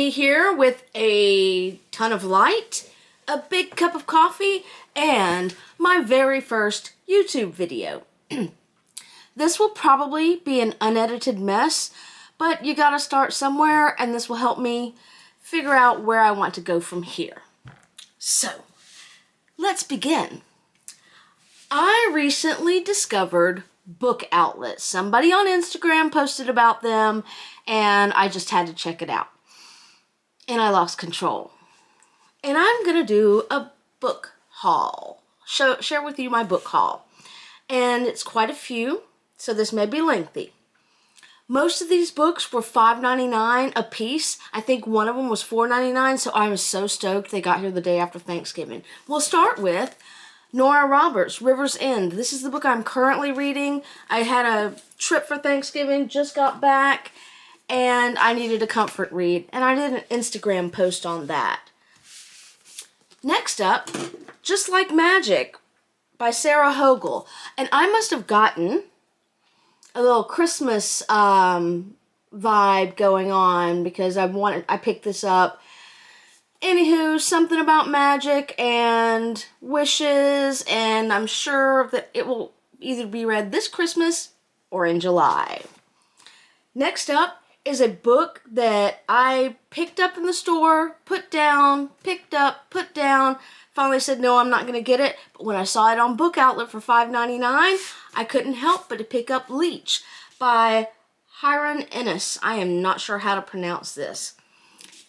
me here with a ton of light, a big cup of coffee, and my very first YouTube video. This will probably be an unedited mess, but you gotta start somewhere, and this will help me figure out where I want to go from here. So, let's begin. I recently discovered book outlets. Somebody on Instagram posted about them, and I just had to check it out. And I lost control. And I'm gonna do a book haul. Share with you my book haul. And it's quite a few, so this may be lengthy. Most of these books were $5.99 a piece. I think one of them was $4.99, so I was so stoked they got here the day after Thanksgiving. We'll start with Nora Roberts, River's End. This is the book I'm currently reading. I had a trip for Thanksgiving, just got back, and I needed a comfort read, and I did an Instagram post on that. Next up, Just Like Magic by Sarah Hogle. And I must have gotten a little Christmas vibe going on because I picked this up. Anywho, something about magic and wishes, and I'm sure that it will either be read this Christmas or in July. Next up is a book that I picked up in the store, put down, picked up, put down, finally said no, I'm not going to get it, but when I saw it on Book Outlet for $5.99, I couldn't help but to pick up Leech by Hiron Ennis. I am not sure how to pronounce this.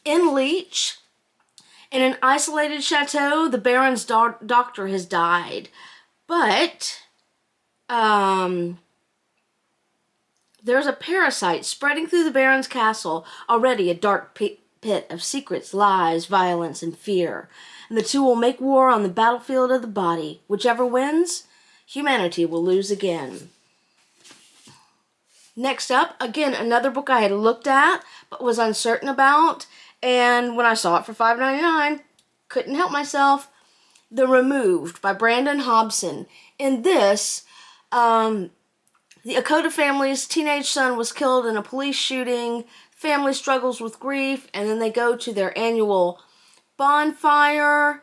In Leech, in an isolated chateau, the Baron's doctor has died, but there's a parasite spreading through the Baron's castle, already a dark pit of secrets, lies, violence, and fear. And the two will make war on the battlefield of the body. Whichever wins, humanity will lose again. Next up, again, another book I had looked at, but was uncertain about, and when I saw it for $5.99, couldn't help myself. The Removed by Brandon Hobson. In this, the Akota family's teenage son was killed in a police shooting. Family struggles with grief, and then they go to their annual bonfire.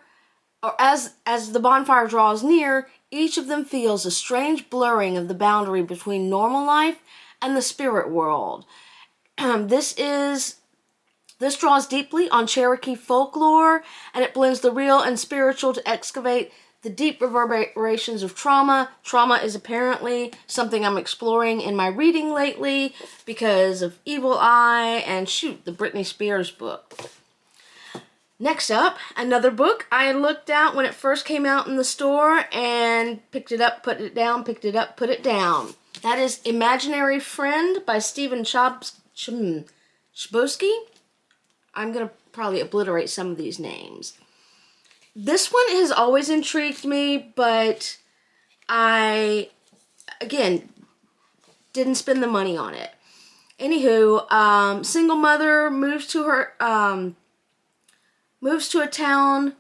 Or as the bonfire draws near, each of them feels a strange blurring of the boundary between normal life and the spirit world. This draws deeply on Cherokee folklore, and it blends the real and spiritual to excavate the deep reverberations of trauma. Trauma is apparently something I'm exploring in my reading lately because of Evil Eye and, the Britney Spears book. Next up, another book I looked at when it first came out in the store and picked it up, put it down, picked it up, put it down. That is Imaginary Friend by Stephen Chbosky. I'm going to probably obliterate some of these names. This one has always intrigued me, but I, again, didn't spend the money on it. Anywho, single mother moves to a town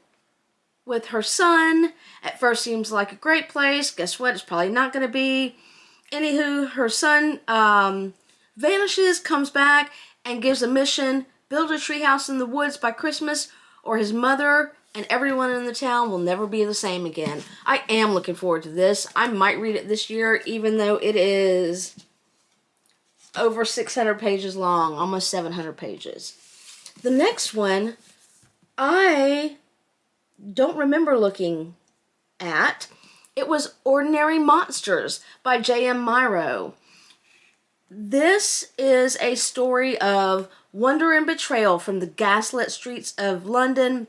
with her son. At first seems like a great place. Guess what? It's probably not going to be. Anywho, her son vanishes, comes back, and gives a mission: build a treehouse in the woods by Christmas, or his mother and everyone in the town will never be the same again. I am looking forward to this. I might read it this year, even though it is over 600 pages long, almost 700 pages. The next one, I don't remember looking at. It was Ordinary Monsters by J.M. Myrow. This is a story of wonder and betrayal from the gaslit streets of London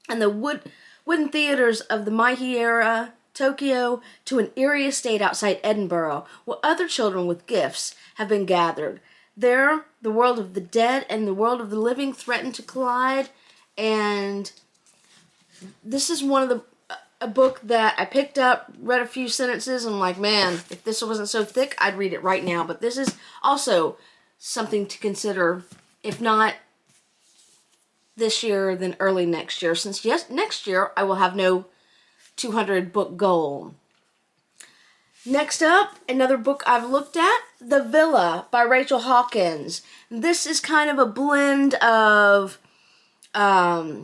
and the wooden theaters of the Meiji era, Tokyo, to an eerie estate outside Edinburgh, where other children with gifts have been gathered. There, the world of the dead and the world of the living threaten to collide, and this is a book that I picked up, read a few sentences, and I'm like, man, if this wasn't so thick, I'd read it right now. But this is also something to consider, if not this year, then early next year, since next year I will have no 200 book goal. Next up, another book I've looked at, The Villa by Rachel Hawkins. This is kind of a blend of I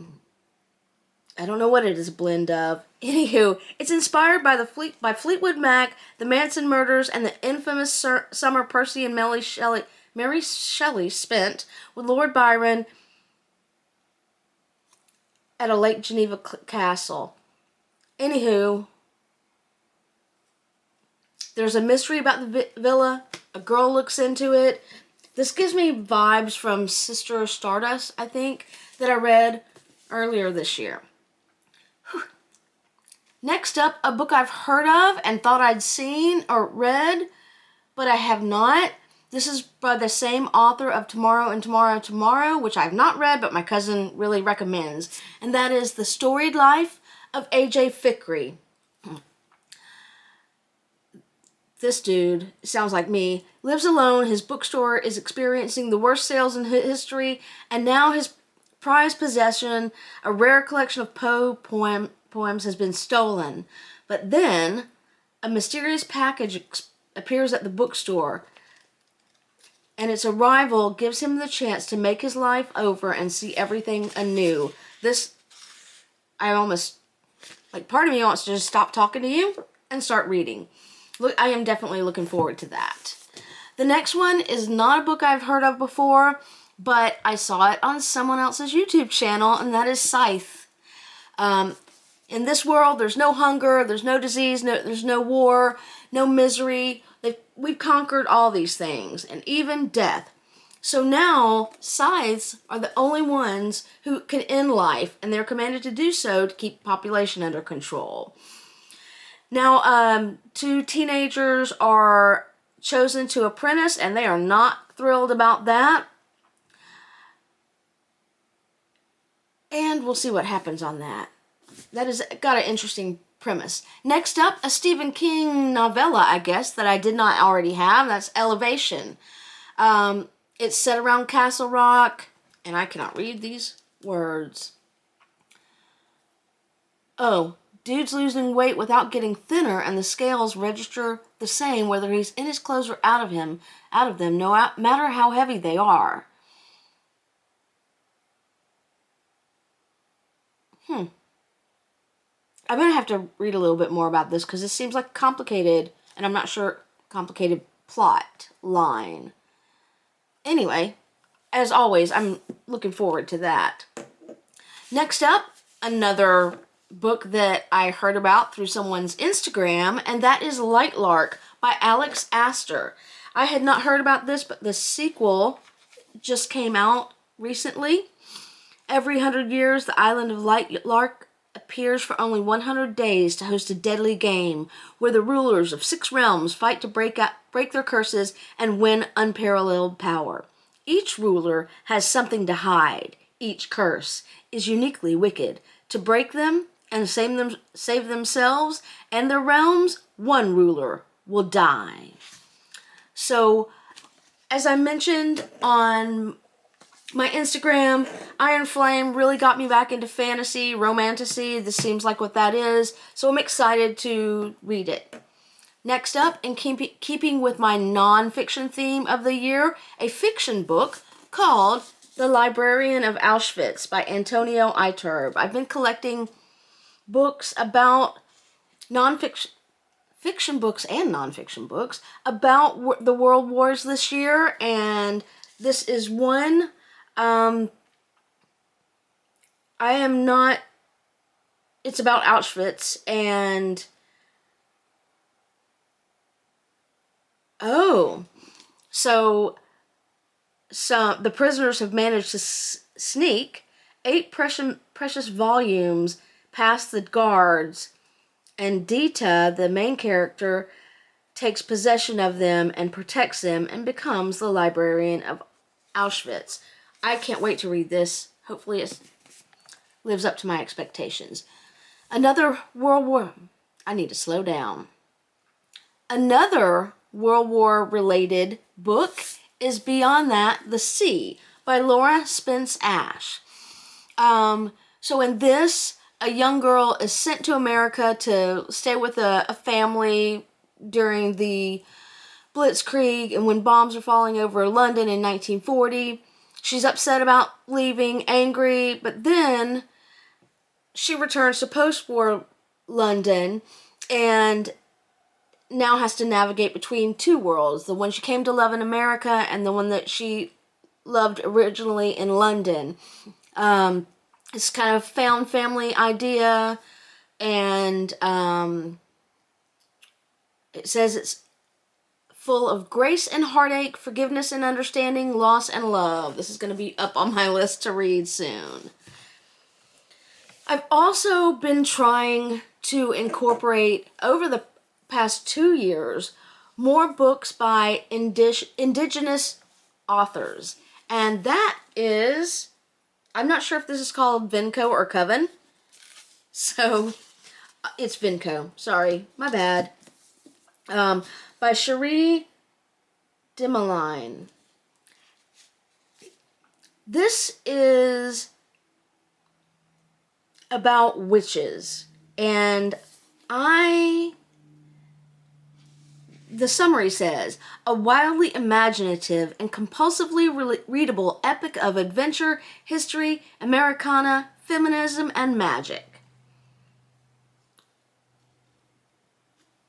don't know what it is a blend of. Anywho, it's inspired by by Fleetwood Mac, the Manson murders, and the infamous summer Percy and Mary Shelley spent with Lord Byron at a Lake Geneva castle. Anywho, there's a mystery about the villa. A girl looks into it. This gives me vibes from Sister Stardust, I think, that I read earlier this year. Next up, a book I've heard of and thought I'd seen or read, but I have not. This is by the same author of Tomorrow and Tomorrow and Tomorrow, which I've not read, but my cousin really recommends. And that is The Storied Life of A.J. Fikry. This dude, sounds like me, lives alone. His bookstore is experiencing the worst sales in history, and now his prized possession, a rare collection of poems, has been stolen. But then, a mysterious package appears at the bookstore, and its arrival gives him the chance to make his life over and see everything anew. This, I almost, like, part of me wants to just stop talking to you and start reading. Look, I am definitely looking forward to that. The next one is not a book I've heard of before, but I saw it on someone else's YouTube channel, and that is Scythe. In this world, there's no hunger, there's no disease, there's no war, no misery. We've conquered all these things, and even death. So now, scythes are the only ones who can end life, and they're commanded to do so to keep population under control. Now, 2 teenagers are chosen to apprentice, and they are not thrilled about that. And we'll see what happens on that. That has got an interesting premise. Next up, a Stephen King novella, I guess, that I did not already have. That's Elevation. It's set around Castle Rock, and I cannot read these words. Oh, dude's losing weight without getting thinner, and the scales register the same whether he's in his clothes or out of them, no matter how heavy they are. I'm going to have to read a little bit more about this because this seems like complicated, and I'm not sure, complicated plot line. Anyway, as always, I'm looking forward to that. Next up, another book that I heard about through someone's Instagram, and that is Lightlark by Alex Astor. I had not heard about this, but the sequel just came out recently. Every 100 years, the island of Lightlark appears for only 100 days to host a deadly game where the rulers of 6 realms fight to break their curses and win unparalleled power. Each ruler has something to hide. Each curse is uniquely wicked. To break them and save themselves and their realms, one ruler will die. So, as I mentioned on my Instagram, Iron Flame really got me back into fantasy, romantasy. This seems like what that is, so I'm excited to read it. Next up, in keeping with my non-fiction theme of the year, a fiction book called The Librarian of Auschwitz by Antonio Iturbe. I've been collecting books about fiction books and non-fiction books about the world wars this year, and this is one. It's about Auschwitz, and so the prisoners have managed to sneak 8 precious volumes past the guards, and Dita, the main character, takes possession of them and protects them and becomes the librarian of Auschwitz. I can't wait to read this. Hopefully it lives up to my expectations. Another World War related book is Beyond That, the Sea by Laura Spence Ash. So in this, a young girl is sent to America to stay with a family during the Blitzkrieg and when bombs are falling over London in 1940. She's upset about leaving, angry, but then she returns to post-war London and now has to navigate between two worlds. The one she came to love in America and the one that she loved originally in London. It's kind of found family idea, and it says it's full of grace and heartache, forgiveness and understanding, loss and love. This is going to be up on my list to read soon. I've also been trying to incorporate, over the past 2 years, more books by indigenous authors. And that is, I'm not sure if this is called Vinco or Coven. So, it's Vinco. Sorry, my bad. By Cherie Dimaline. This is about witches, and the summary says, a wildly imaginative and compulsively readable epic of adventure, history, Americana, feminism, and magic.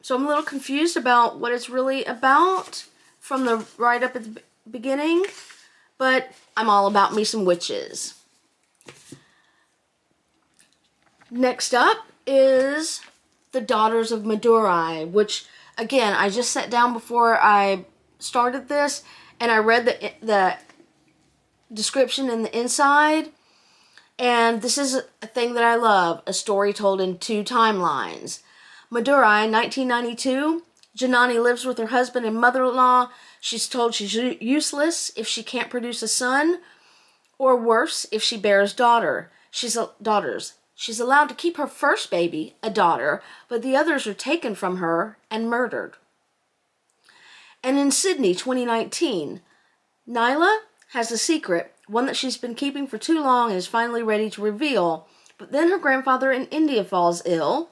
So I'm a little confused about what it's really about from the right up at the beginning, but I'm all about me some witches. Next up is The Daughters of Madurai, which, again, I just sat down before I started this, and I read the description in the inside, and this is a thing that I love, a story told in 2 timelines. Madurai, 1992, Janani lives with her husband and mother-in-law. She's told she's useless if she can't produce a son, or worse, if she bears daughters. She's allowed to keep her first baby, a daughter, but the others are taken from her and murdered. And in Sydney, 2019, Nyla has a secret, one that she's been keeping for too long and is finally ready to reveal. But then her grandfather in India falls ill,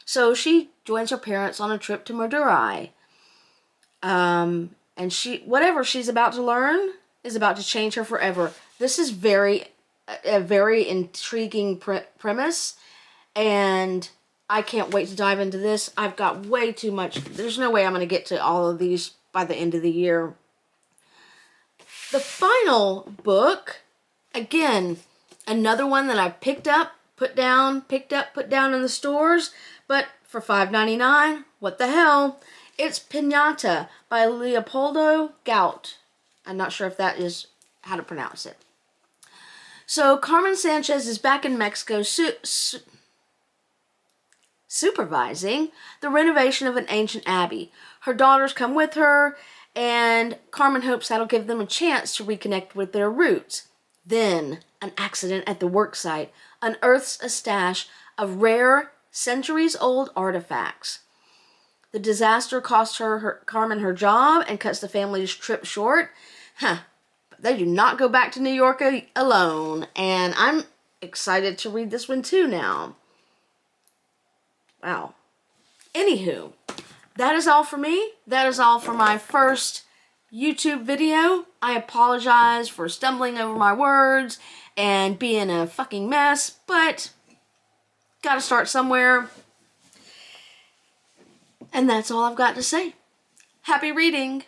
so she joins her parents on a trip to Madurai. And whatever she's about to learn is about to change her forever. This is a very intriguing premise, and I can't wait to dive into this. I've got way too much. There's no way I'm going to get to all of these by the end of the year. The final book, again, another one that I picked up, put down in the stores, but for $5.99, what the hell? It's Piñata by Leopoldo Gout. I'm not sure if that is how to pronounce it. So Carmen Sanchez is back in Mexico supervising the renovation of an ancient abbey. Her daughters come with her, and Carmen hopes that'll give them a chance to reconnect with their roots. Then, an accident at the work site unearths a stash of rare, centuries-old artifacts. The disaster costs Carmen her job and cuts the family's trip short. But they do not go back to New York alone, and I'm excited to read this one too now. Wow. Anywho, that is all for me. That is all for my first YouTube video. I apologize for stumbling over my words and being a fucking mess, but gotta start somewhere. And that's all I've got to say. Happy reading!